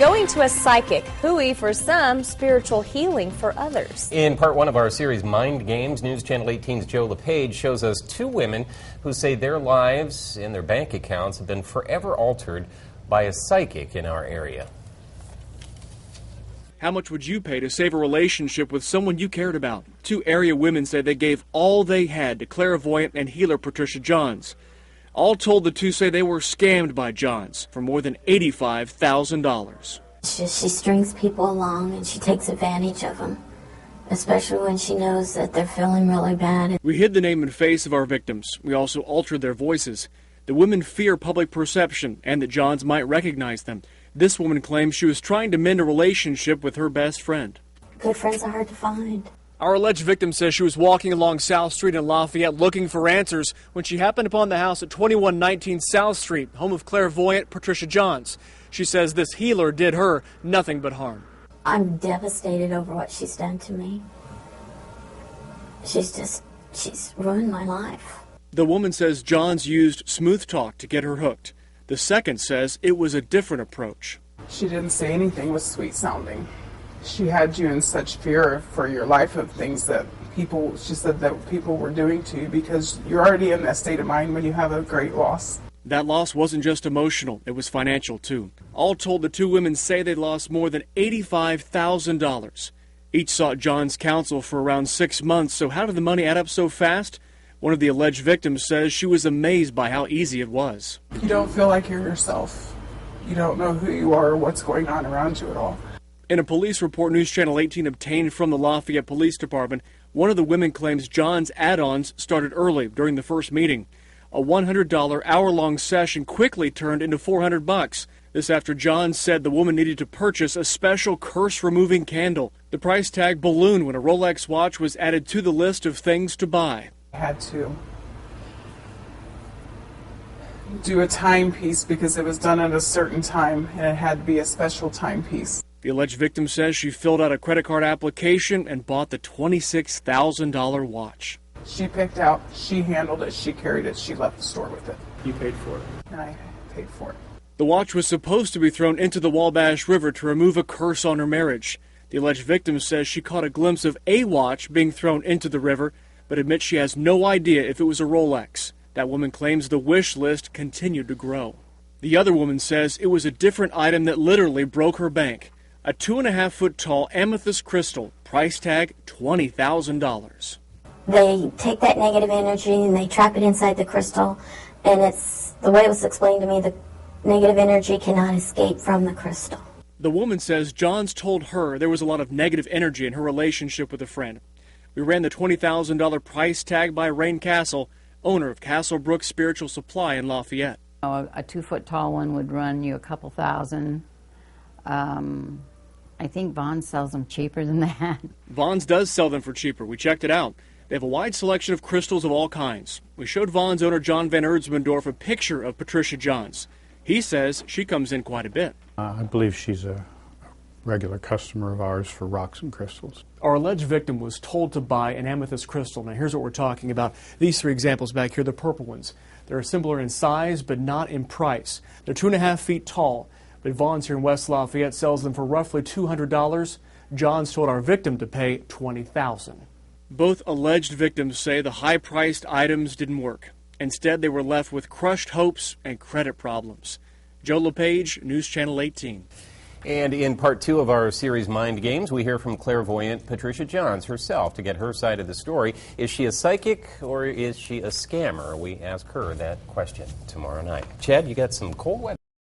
going to a psychic, hooey for some, spiritual healing for others. In part one of our series Mind Games, News Channel 18's Joe LePage shows us two women who say their lives and their bank accounts have been forever altered by a psychic in our area. How much would you pay to save a relationship with someone you cared about? Two area women say they gave all they had to clairvoyant and healer Patricia Johns. All told, the two say they were scammed by Johns for more than $85,000. She strings people along and she takes advantage of them, especially when she knows that they're feeling really bad. We hid the name and face of our victims. We also altered their voices. The women fear public perception and that Johns might recognize them. This woman claims she was trying to mend a relationship with her best friend. Good friends are hard to find. Our alleged victim says she was walking along South Street in Lafayette looking for answers when she happened upon the house at 2119 South Street, home of clairvoyant Patricia Johns. She says this healer did her nothing but harm. I'm devastated over what she's done to me. She's ruined my life. The woman says Johns used smooth talk to get her hooked. The second says it was a different approach. She didn't say anything was sweet sounding. She had you in such fear for your life of things that she said that people were doing to you because you're already in that state of mind when you have a great loss. That loss wasn't just emotional, it was financial too. All told, the two women say they lost more than $85,000. Each sought Johns' counsel for around 6 months, so how did the money add up so fast? One of the alleged victims says she was amazed by how easy it was. You don't feel like you're yourself. You don't know who you are or what's going on around you at all. In a police report News Channel 18 obtained from the Lafayette Police Department, one of the women claims Johns' add-ons started early during the first meeting. A $100 hour-long session quickly turned into $400. This after Johns said the woman needed to purchase a special curse-removing candle. The price tag ballooned when a Rolex watch was added to the list of things to buy. I had to do a timepiece because it was done at a certain time and it had to be a special timepiece. The alleged victim says she filled out a credit card application and bought the $26,000 watch. She picked out, she handled it, she carried it, she left the store with it. You paid for it? And I paid for it. The watch was supposed to be thrown into the Wabash River to remove a curse on her marriage. The alleged victim says she caught a glimpse of a watch being thrown into the river, but admits she has no idea if it was a Rolex. That woman claims the wish list continued to grow. The other woman says it was a different item that literally broke her bank. A 2.5-foot tall amethyst crystal, price tag $20,000. They take that negative energy and they trap it inside the crystal, and it's the way it was explained to me, the negative energy cannot escape from the crystal. The woman says Johns told her there was a lot of negative energy in her relationship with a friend. We ran the $20,000 price tag by Rain Castle, owner of Castlebrook Spiritual Supply in Lafayette. A 2-foot tall one would run you a couple thousand. I think Vons sells them cheaper than that. Vons does sell them for cheaper. We checked it out. They have a wide selection of crystals of all kinds. We showed Vons owner John Van Erdsmendorf a picture of Patricia Johns. He says she comes in quite a bit. I believe she's a regular customer of ours for rocks and crystals. Our alleged victim was told to buy an amethyst crystal. Now here's what we're talking about. These three examples back here, the purple ones. They're similar in size but not in price. They're 2.5 feet tall, but Vons here in West Lafayette sells them for roughly $200. Johns told our victim to pay $20,000. Both alleged victims say the high-priced items didn't work. Instead, they were left with crushed hopes and credit problems. Joe LePage, News Channel 18. And in part two of our series Mind Games, we hear from clairvoyant Patricia Johns herself to get her side of the story. Is she a psychic or is she a scammer? We ask her that question tomorrow night. Chad, you got some cold weather.